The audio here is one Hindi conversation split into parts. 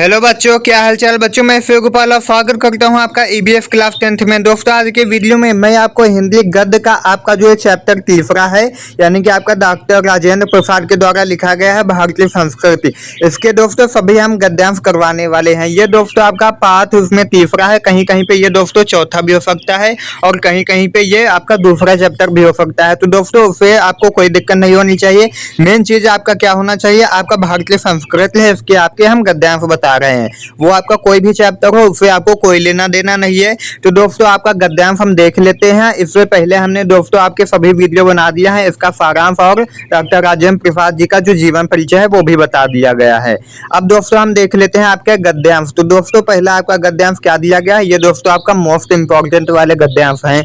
हेलो बच्चों, क्या हालचाल। बच्चों मैं शिव गोपाल स्वागत करता हूं आपका ईबीएस क्लास 10th में। दोस्तों आज के वीडियो में मैं आपको हिंदी गद्य का आपका जो चैप्टर तीसरा है, यानी कि आपका डॉक्टर राजेंद्र प्रसाद के द्वारा लिखा गया है भारतीय संस्कृति, इसके दोस्तों सभी हम गद्यांश करवाने वाले हैं। ये दोस्तों आपका पाठ उसमें तीसरा है, कहीं कहीं पे ये दोस्तों चौथा भी हो सकता है और कहीं कहीं पे ये आपका दूसरा चैप्टर भी हो सकता है। तो दोस्तों उससे आपको कोई दिक्कत नहीं होनी चाहिए। मेन चीज आपका क्या होना चाहिए, आपका भारतीय संस्कृति है, इसके आपके हम गद्यांश बता रहे हैं। वो आपका कोई भी चैप्टर हो उससे आपको कोई लेना देना नहीं है। तो दोस्तों आपका गद्यांश हम देख लेते हैं। इससे पहले हमने दोस्तों आपके सभी वीडियो बना दिया है, इसका सारांश और डॉक्टर राजेंद्र प्रसाद जी का जो जीवन परिचय है वो भी बता दिया गया है। अब दोस्तों हम देख लेते हैं आपके गद्यांश। तो दोस्तों पहला आपका गद्यांश क्या दिया गया है, ये दोस्तों आपका मोस्ट इंपॉर्टेंट वाले गद्यांश है।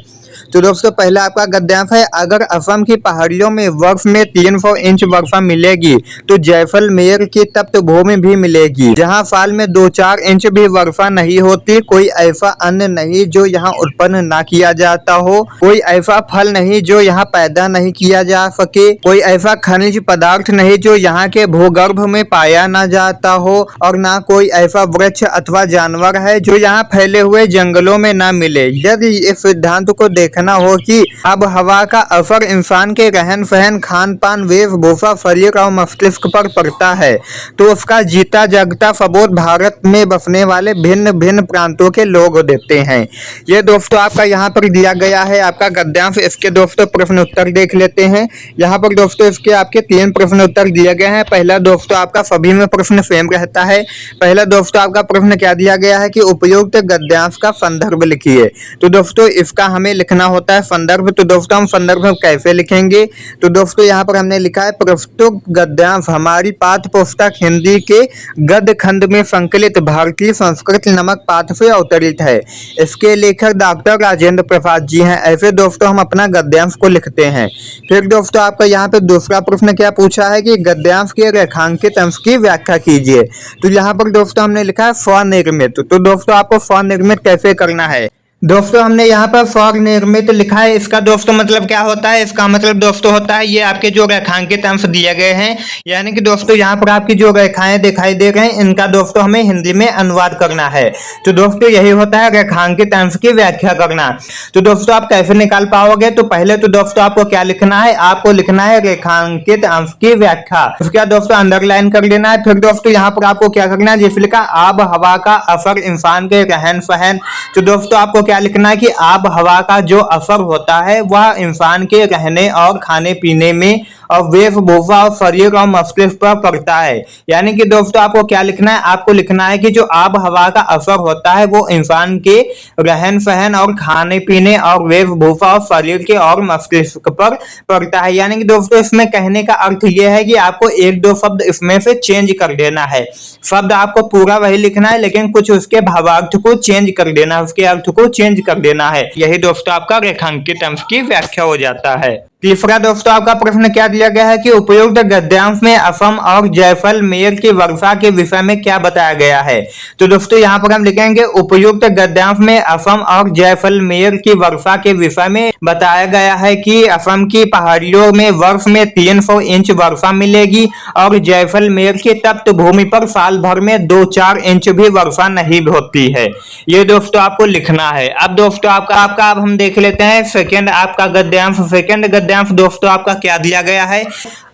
तो दोस्तों पहला आपका गद्यांश है, अगर असम की पहाड़ियों में वर्ष में 300 इंच वर्षा मिलेगी तो जैसलमेर की तप्त भूमि भी मिलेगी। जहां साल में 2-4 इंच भी वर्षा नहीं होती, कोई ऐसा अन्न नहीं जो यहाँ उत्पन्न ना किया जाता हो, कोई ऐसा फल नहीं जो यहाँ पैदा नहीं किया जा सके, कोई ऐसा खनिज पदार्थ नहीं जो यहाँ के भूगर्भ में पाया ना जाता हो, और ना कोई ऐसा वृक्ष अथवा जानवर है जो यहाँ फैले हुए जंगलों में ना मिले। यदि इस सिद्धांत को देखना हो कि अब हवा का असर इंसान के रहन सहन, खान पान, वेशभूषा, शरीर और मस्तिष्क पर पड़ता है, तो उसका जीता जागता सबूत भारत में बसने वाले भिन्न भिन्न प्रांतों के लोग देते हैं। ये दोस्तों आपका यहाँ पर दिया गया है आपका गद्यांश। इसके दोस्तों प्रश्न उत्तर देख लेते हैं। यहाँ पर दोस्तों इसके आपके 3 प्रश्न उत्तर दिए गए हैं। पहला दोस्तों आपका सभी में प्रश्न सेम रहता है। पहला दोस्तों आपका प्रश्न क्या दिया गया है कि उपयुक्त गद्यांश का संदर्भ लिखिए। तो दोस्तों इसका हमें लिखना होता है संदर्भ। तो दोस्तों हम संदर्भ कैसे लिखेंगे, तो दोस्तों यहाँ पर हमने लिखा है प्रस्तुत गद्यांश हमारी पाठ्य पुस्तक हिंदी के गद्य खंड में संकलित भारतीय संस्कृति नामक पाठ से अवतरित है। इसके लेखक डॉक्टर राजेंद्र प्रसाद जी हैं। ऐसे दोस्तों हम अपना गद्यांश को लिखते हैं। फिर दोस्तों आपका यहाँ पे दूसरा प्रश्न क्या पूछा है कि गद्यांश के रेखांकित अंश की व्याख्या कीजिए। तो यहाँ पर दोस्तों हमने लिखा है स्वनिर्मित। तो दोस्तों आपको स्वनिर्मित कैसे करना है, दोस्तों हमने यहाँ पर स्वनिर्मित लिखा है। इसका दोस्तों मतलब क्या होता है, इसका मतलब दोस्तों होता है ये आपके जो रेखांकित अंश दिए गए हैं, यानी कि दोस्तों यहाँ पर आपकी जो रेखाएं दिखाई दे रहे हैं इनका दोस्तों हमें हिंदी में अनुवाद करना है। तो दोस्तों यही होता है रेखांकित अंश की व्याख्या करना। तो दोस्तों आप कैसे निकाल पाओगे, तो पहले तो दोस्तों आपको क्या लिखना है, आपको लिखना है रेखांकित अंश की व्याख्या। उसके बाद दोस्तों अंडरलाइन कर लेना है। फिर दोस्तों यहाँ पर आपको क्या करना है, जैसे लिखा आब हवा का असर इंसान के रहन सहन। तो दोस्तों आपको क्या लिखना है कि आब हवा का जो असर होता है वह इंसान के रहने और खाने पीने में और वेशभूषा और शरीर और मस्तिष्क पर पड़ता है। यानी कि दोस्तों आपको क्या लिखना है, आपको लिखना है कि जो आब हवा का असर होता है वो इंसान के रहन सहन और खाने पीने और वेशभूषा और शरीर के और मस्तिष्क पर पड़ता है। यानी कि दोस्तों इसमें कहने का अर्थ यह है कि आपको 1-2 शब्द इसमें से चेंज कर देना है। शब्द आपको पूरा वही लिखना है लेकिन कुछ उसके भावार्थ को चेंज कर देना है, उसके अर्थ को चेंज कर देना है। यही दोस्तों आपका रेखांकित अंश की व्याख्या हो जाता है। तीसरा दोस्तों आपका प्रश्न क्या दिया गया है कि उपयुक्त गद्यांश में असम और जैसलमेर की वर्षा के विषय में क्या बताया गया है। तो दोस्तों यहाँ पर हम लिखेंगे उपयुक्त गद्यांश में असम और जैसलमेर की वर्षा के विषय में बताया गया है कि असम की पहाड़ियों में वर्ष में 300 इंच वर्षा मिलेगी और जैसलमेर की तप्त भूमि पर साल भर में 2-4 इंच भी वर्षा नहीं होती है। ये दोस्तों आपको लिखना है। अब दोस्तों आपका अब हम देख लेते हैं सेकेंड आपका गद्यांश। सेकेंड गद्यांश दोस्तों आपका क्या दिया गया है,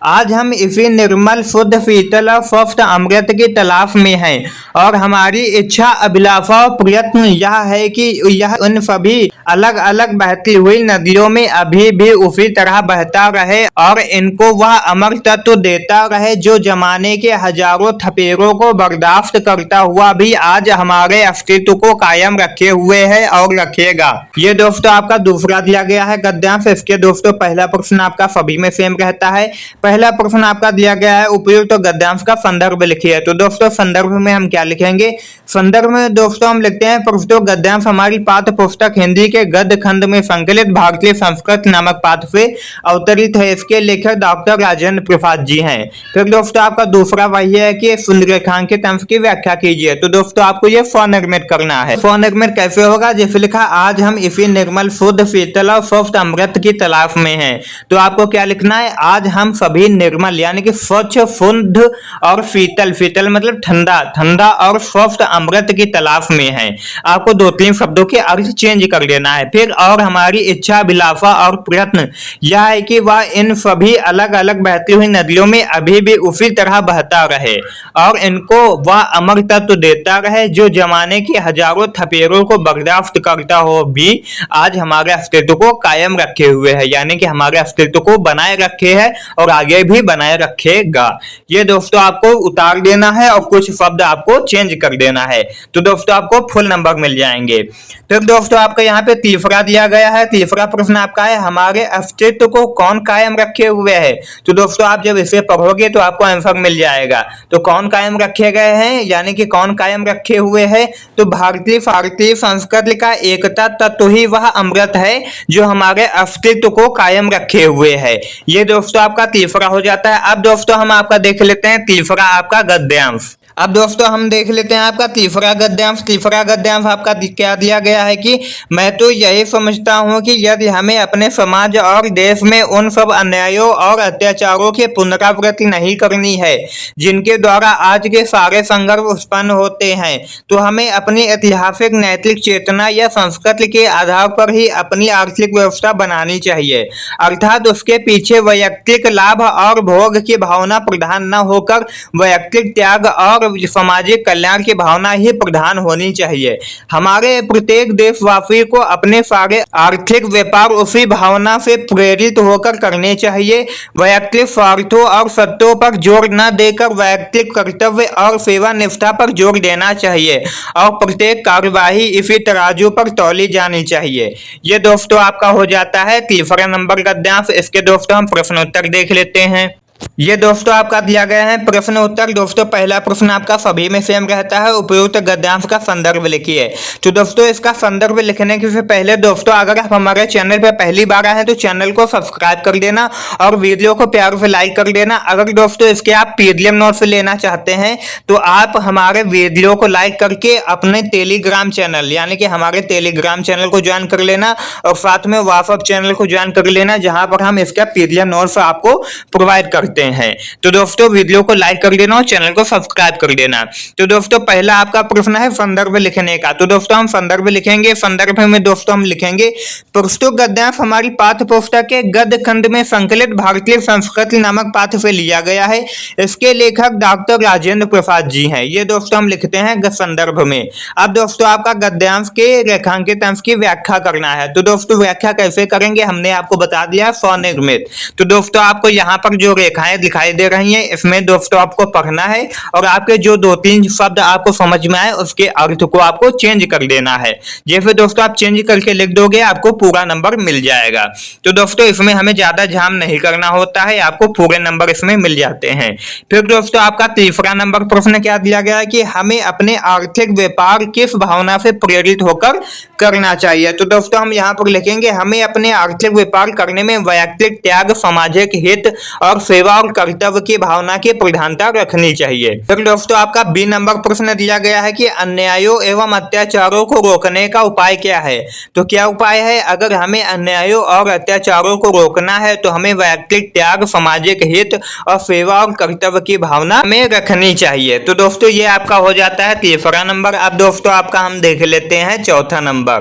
आज हम इसी निर्मल शुद्ध शीतल और स्वस्थ अमृत की तलाश में हैं और हमारी इच्छा अभिलाषा और प्रयत्न यह है कि यह उन सभी अलग अलग बहती हुई नदियों में अभी भी उसी तरह बहता रहे और इनको वह अमर तत्व देता रहे जो जमाने के हजारों थपेरों को बर्दाश्त करता हुआ भी आज हमारे अस्तित्व को कायम रखे हुए है और रखेगा। ये दोस्तों आपका दूसरा दिया गया है गद्यांश। इसके दोस्तों पहला प्रश्न आपका सभी में सेम रहता है। पहला प्रश्न आपका दिया गया है उपयुक्त तो गद्यांश का संदर्भ लिखिए। तो दोस्तों संदर्भ में हम क्या लिखेंगे, संदर्भ में दोस्तों हम लिखते हैं प्रस्तुत गद्यांश हमारी पाठ्य पुस्तक हिंदी के गद्य खंड में संकलित भारतीय संस्कृत नामक पाठ से अवतरित है। इसके लेखक डॉक्टर राजेंद्र प्रसाद जी हैं। फिर दोस्तों आपका दूसरा वही है कि रेखांकित अंश की व्याख्या कीजिए। तो दोस्तों आपको ये स्वनिर्मित करना है। स्वनिर्मित कैसे होगा, जैसे लिखा आज हम इसी निर्मल शुद्ध शीतल और स्वस्थ अमृत की तलाश में हैं। हैं तो आपको क्या लिखना है, आज हम सभी निर्मल यानी कि स्वच्छ, शुद्ध और शीतल, शीतल मतलब ठंडा, ठंडा और स्वस्थ अमृत की तलाश में हैं। आपको 2-3 शब्दों के अर्थ चेंज कर देना है। फिर और हमारी इच्छा, अभिलाषा और प्रयत्न यह है कि वह इन सभी अलग अलग बहती हुई नदियों में अभी भी उसी तरह बहता रहे और इनको वह अमर तत्व देता रहे जो जमाने के हजारों थपेरों को बर्दाश्त करता हो भी आज हमारे अस्तित्व को कायम रखे हुए है, यानी कि हमारे अस्तित्व को बनाए रखे है और आगे भी बनाए रखेगा। ये दोस्तों आपको उतार देना है और कुछ शब्द आपको चेंज कर देना है, तो दोस्तों आपको फुल नंबर मिल जाएंगे। फिर दोस्तों आपका यहाँ पे तीसरा दिया गया है। तीसरा प्रश्न आपका है, हमारे अस्तित्व को कौन कायम रखे हुए है। तो दोस्तों आप जब इसे पढ़ोगे तो आपको आंसर मिल जाएगा। तो कौन कायम रखे गए हैं, यानी कि कौन कायम रखे हुए हैं, तो भारतीय संस्कृति का एकता तत्व ही वह अमृत है जो हमारे अस्तित्व को कायम रखे हुए है। ये दोस्तों आपका तीसरा हो जाता है। अब दोस्तों हम आपका देख लेते हैं तीसरा आपका गद्यांश। अब दोस्तों हम देख लेते हैं आपका तीसरा गद्यांश। तीसरा गद्यांश आपका क्या दिया गया है कि मैं तो यही समझता हूं कि यदि हमें अपने समाज और देश में उन सब अन्यायों और अत्याचारों की पुनरावृत्ति नहीं करनी है जिनके द्वारा आज के सारे संघर्ष उत्पन्न होते हैं, तो हमें अपनी ऐतिहासिक नैतिक चेतना या संस्कृति के आधार पर ही अपनी आर्थिक व्यवस्था बनानी चाहिए। अर्थात उसके पीछे वैयक्तिक लाभ और भोग की भावना प्रधान न होकर वैयक्तिक त्याग और सामाजिक कल्याण की भावना ही प्रधान होनी चाहिए। हमारे प्रत्येक देशवासी को अपने सारे आर्थिक व्यापार उसी भावना से प्रेरित होकर करने चाहिए। वैयक्तिक स्वार्थों और सत्यों पर जोर न देकर वैयक्तिक कर्तव्य और सेवा निष्ठा पर जोर देना चाहिए और प्रत्येक कार्यवाही इसी तराजू पर तौली जानी चाहिए। ये दोस्तों आपका हो जाता है तीसरा नंबर गद्यांश। इसके दोस्तों हम प्रश्नोत्तर देख लेते हैं। ये दोस्तों आपका दिया गया है प्रश्न उत्तर। दोस्तों पहला प्रश्न आपका सभी में सेम रहता है, उपयुक्त गद्यांश का संदर्भ लिखिए। तो दोस्तों इसका संदर्भ लिखने के पहले दोस्तों अगर आप हमारे चैनल पर पहली बार आए हैं तो चैनल को सब्सक्राइब कर देना और वीडियो को प्यार से लाइक कर देना। अगर दोस्तों इसके आप पीडीएफ नोट्स लेना चाहते हैं तो आप हमारे वीडियो को लाइक करके अपने टेलीग्राम चैनल यानी कि हमारे टेलीग्राम चैनल को ज्वाइन कर लेना और साथ में व्हाट्सएप चैनल को ज्वाइन कर लेना जहां पर हम इसका पीडीएफ नोट्स आपको प्रोवाइड करते हैं। तो दोस्तों वीडियो को लाइक कर देना और चैनल को सब्सक्राइब कर देना। तो दोस्तों पहला आपका प्रश्न है संदर्भ लिखने का। तो दोस्तों हम संदर्भ लिखेंगे। संदर्भ में दोस्तों हम लिखेंगे प्रस्तुत गद्यांश हमारी पाठ्य पुस्तक के गद्य खंड में संकलित भारतीय संस्कृति नामक पाठ से लिया गया है। इसके लेखक डॉक्टर राजेंद्र प्रसाद जी हैं। ये दोस्तों हम लिखते हैं संदर्भ में। अब दोस्तों आपका गद्यांश के रेखांकित अंश की व्याख्या करना है। तो दोस्तों व्याख्या कैसे करेंगे हमने आपको बता दिया स्वनिर्मित। तो दोस्तों आपको यहाँ पर जो रेखाएं दिखाई दे रही हैं इसमें दोस्तों आपको पढ़ना है और आपके जो 2-3 शब्द आपको समझ में आए उसके अर्थ को आपको चेंज कर देना है। जैसे दोस्तों आप चेंज करके लिख दोगे आपको पूरा नंबर मिल जाएगा। तो दोस्तों इसमें हमें ज्यादा झाम नहीं करना होता है, आपको पूरे नंबर इसमें मिल जाते हैं। फिर दोस्तों आपका तीसरा नंबर प्रश्न क्या दिया गया है कि हमें अपने आर्थिक व्यापार किस भावना से प्रेरित होकर करना चाहिए। तो दोस्तों हम यहाँ पर लिखेंगे हमें अपने आर्थिक व्यापार करने में वैयक्तिक त्याग, सामाजिक हित और सेवा और कर्तव्य की भावना की प्रधानता रखनी चाहिए। फिर दोस्तों आपका बी नंबर प्रश्न दिया गया है कि अन्यायों एवं अत्याचारों को रोकने का उपाय क्या है। तो क्या उपाय है, अगर हमें अन्यायों और अत्याचारों को रोकना है तो हमें वैयक्तिक त्याग, सामाजिक हित और सेवा और कर्तव्य की भावना में रखनी चाहिए। तो दोस्तों ये आपका हो जाता है तीसरा नंबर। अब दोस्तों आपका हम देख लेते हैं चौथा नंबर।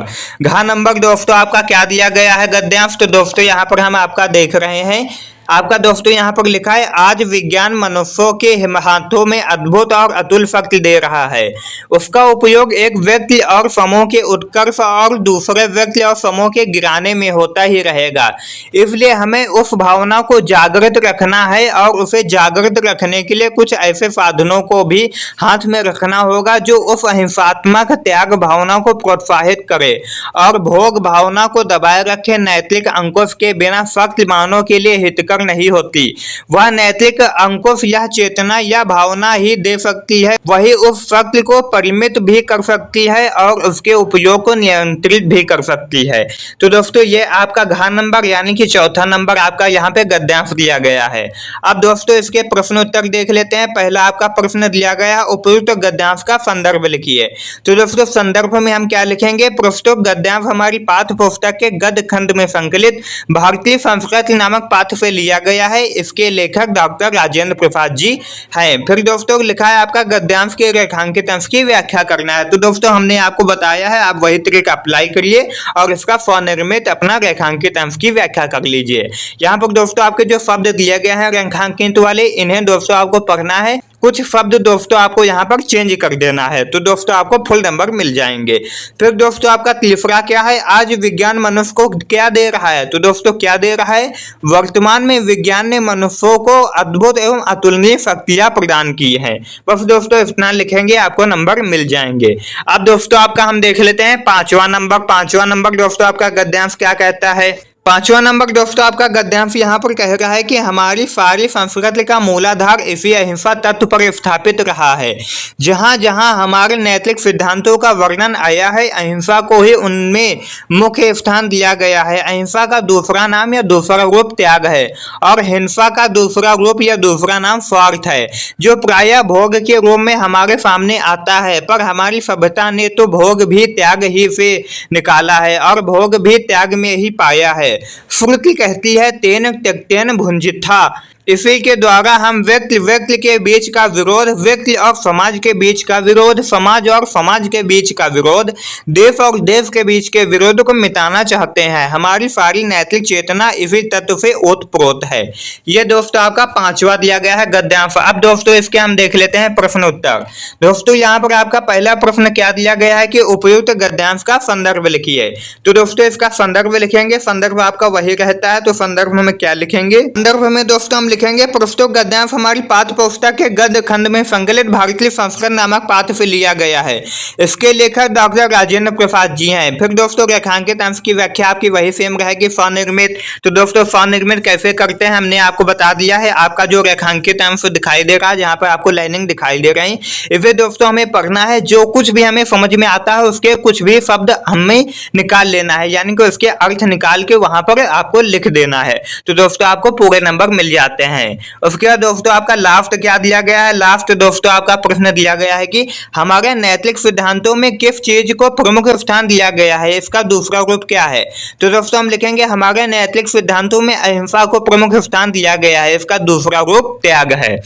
घ नंबर दोस्तों आपका क्या दिया गया है गद्यांश। तो दोस्तों यहाँ पर हम आपका देख रहे हैं आपका दोस्तों यहाँ पर लिखा है आज विज्ञान मनुष्यों के हाथों में अद्भुत और अतुल शक्ति दे रहा है। उसका उपयोग एक व्यक्ति और समूह के उत्कर्ष और दूसरे व्यक्ति और समूह के गिराने में होता ही रहेगा। इसलिए हमें उस भावना को जागृत रखना है और उसे जागृत रखने के लिए कुछ ऐसे साधनों को भी हाथ में रखना होगा जो उस अहिंसात्मक त्याग भावना को प्रोत्साहित करे और भोग भावना को दबाए रखे, नैतिक अंकुश के बिना शक्तिमानों के लिए हितकर मिलकर नहीं होती। वह नैतिक अंकुश यह चेतना या भावना ही दे सकती है, वही उस शक्ति को परिमित भी कर सकती है और उसके उपयोग को नियंत्रित भी कर सकती है। तो दोस्तों ये आपका घ नंबर यानी कि चौथा नंबर आपका यहाँ पे गद्यांश दिया गया है। अब दोस्तों इसके प्रश्न उत्तर देख लेते हैं। पहला आपका प्रश्न दिया गया है, उपयुक्त गद्यांश का संदर्भ लिखिए। तो दोस्तों संदर्भ में हम क्या लिखेंगे, प्रस्तुत गद्यांश हमारी पाठ्य पुस्तक के गद्य खंड में संकलित भारतीय संस्कृति नामक पाठ्य से लिया गया है। इसके लेखक डॉक्टर राजेंद्र प्रसाद जी हैं। फिर दोस्तों लिखा है आपका गद्यांश के रेखांकित अंश की व्याख्या करना है। तो दोस्तों हमने आपको बताया है, आप वही तरीका अप्लाई करिए और इसका स्वनिर्मित अपना रेखांकित अंश की व्याख्या कर लीजिए। यहाँ पर दोस्तों आपके जो शब्द दिए गए हैं रेखांकित वाले, इन्हें दोस्तों आपको पढ़ना है। कुछ शब्द दोस्तों आपको यहाँ पर चेंज कर देना है, तो दोस्तों आपको फुल नंबर मिल जाएंगे। फिर दोस्तों आपका तीसरा क्या है, आज विज्ञान मनुष्य को क्या दे रहा है। तो दोस्तों क्या दे रहा है, वर्तमान में विज्ञान ने मनुष्यों को अद्भुत एवं अतुलनीय शक्तियां प्रदान की हैं। बस दोस्तों इतना लिखेंगे, आपको नंबर मिल जाएंगे। अब दोस्तों आपका हम देख लेते हैं पांचवा नंबर दोस्तों आपका गद्यांश क्या कहता है। पांचवा नंबर दोस्तों आपका गद्यांश यहाँ पर कह रहा है कि हमारी सारी संस्कृति का मूलाधार इसी अहिंसा तत्व पर स्थापित रहा है। जहाँ जहाँ हमारे नैतिक सिद्धांतों का वर्णन आया है, अहिंसा को ही उनमें मुख्य स्थान दिया गया है। अहिंसा का दूसरा नाम या दूसरा रूप त्याग है और हिंसा का दूसरा रूप या दूसरा नाम स्वार्थ है, जो प्रायः भोग के रूप में हमारे सामने आता है। पर हमारी सभ्यता ने तो भोग भी त्याग ही से निकाला है और भोग भी त्याग में ही पाया है। श्रुति कहती है तेन त्यक्तेन भुंजिथा। इसी के द्वारा हम व्यक्ति के बीच का विरोध, व्यक्ति और समाज के बीच का विरोध, समाज और समाज के बीच का विरोध, देश और देश के बीच के विरोध को मिटाना चाहते हैं। हमारी सारी नैतिक चेतना इसी तत्व से ओतप्रोत है। ये दोस्तों आपका पांचवा दिया गया है गद्यांश। अब दोस्तों इसके हम देख लेते हैं प्रश्न उत्तर। दोस्तों यहाँ पर आपका पहला प्रश्न क्या दिया गया है कि उपयुक्त गद्यांश का संदर्भ लिखिए। तो दोस्तों इसका संदर्भ लिखेंगे, संदर्भ आपका वही रहता है। तो संदर्भ में क्या लिखेंगे, संदर्भ में दोस्तों हम लिखेंगे प्रस्तुत गद्यांश हमारी पाठ्य पुस्तक के गद्य खंड में संकलित भारतीय संस्कृत नामक पाठ्य से लिया गया है। इसके लेखक डॉक्टर राजेंद्र प्रसाद जी हैं। फिर दोस्तों रेखांकित अंश की व्याख्या आपकी वही सेम रहेगी, स्वनिर्मित। तो दोस्तों स्वनिर्मित कैसे करते हैं हमने आपको बता दिया है। आपका जो रेखांकित अंश दिखाई दे रहा है, जहाँ पर आपको लाइनिंग दिखाई दे रही, इसे दोस्तों हमें पढ़ना है। जो कुछ भी हमें समझ में आता है उसके कुछ भी शब्द हमें निकाल लेना है, यानी कि उसके अर्थ निकाल के वहां पर आपको लिख देना है। तो दोस्तों आपको पूरे नंबर मिल जाते हैं। उसके बाद दोस्तों आपका लास्ट क्या दिया गया है, लास्ट दोस्तों आपका प्रश्न दिया गया है कि हमारे नैतिक सिद्धांतों में किस चीज को प्रमुख स्थान दिया गया है, इसका दूसरा रूप क्या है। तो दोस्तों हम लिखेंगे हमारे नैतिक सिद्धांतों में अहिंसा को प्रमुख स्थान दिया गया है, इसका दूसरा रूप त्याग है।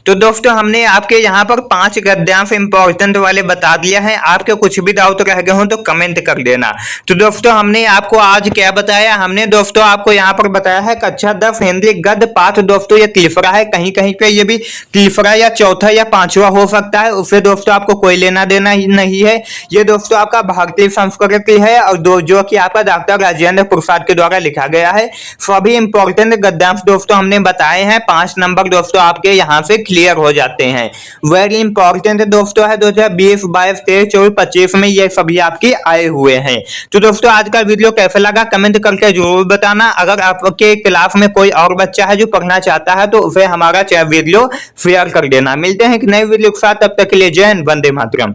तो दोस्तों हमने आपके यहाँ पर 5 गद्यांश इंपॉर्टेंट वाले बता दिया है। आपके कुछ भी डाउट रह गए हो तो कमेंट कर देना। तो दोस्तों हमने आपको आज क्या बताया, हमने दोस्तों आपको यहाँ पर बताया है कक्षा 10 हिंदी गद्य पाठ। दोस्तों ये तीसरा है, कहीं कहीं पे ये भी तीसरा या चौथा या पांचवा हो सकता है, उससे दोस्तों आपको कोई लेना देना ही नहीं है। ये दोस्तों आपका भारतीय संस्कृति है और जो कि आपका डॉक्टर राजेंद्र प्रसाद के द्वारा लिखा गया है। सभी इंपॉर्टेंट गद्यांश दोस्तों हमने बताए हैं। 5 नंबर दोस्तों आपके यहाँ से क्लियर हो जाते हैं। वेरी इंपॉर्टेंट दोस्तों है 2020, 22, 23, 24, 25 में ये सभी आपके आए हुए हैं। तो दोस्तों आज का वीडियो कैसा लगा कमेंट करके जरूर बताना। अगर आपके क्लास में कोई और बच्चा है जो पढ़ना चाहता है तो उसे हमारा वीडियो शेयर कर देना। मिलते हैं एक नए वीडियो के साथ, तब तक के लिए जय हिंद, वंदे मातरम।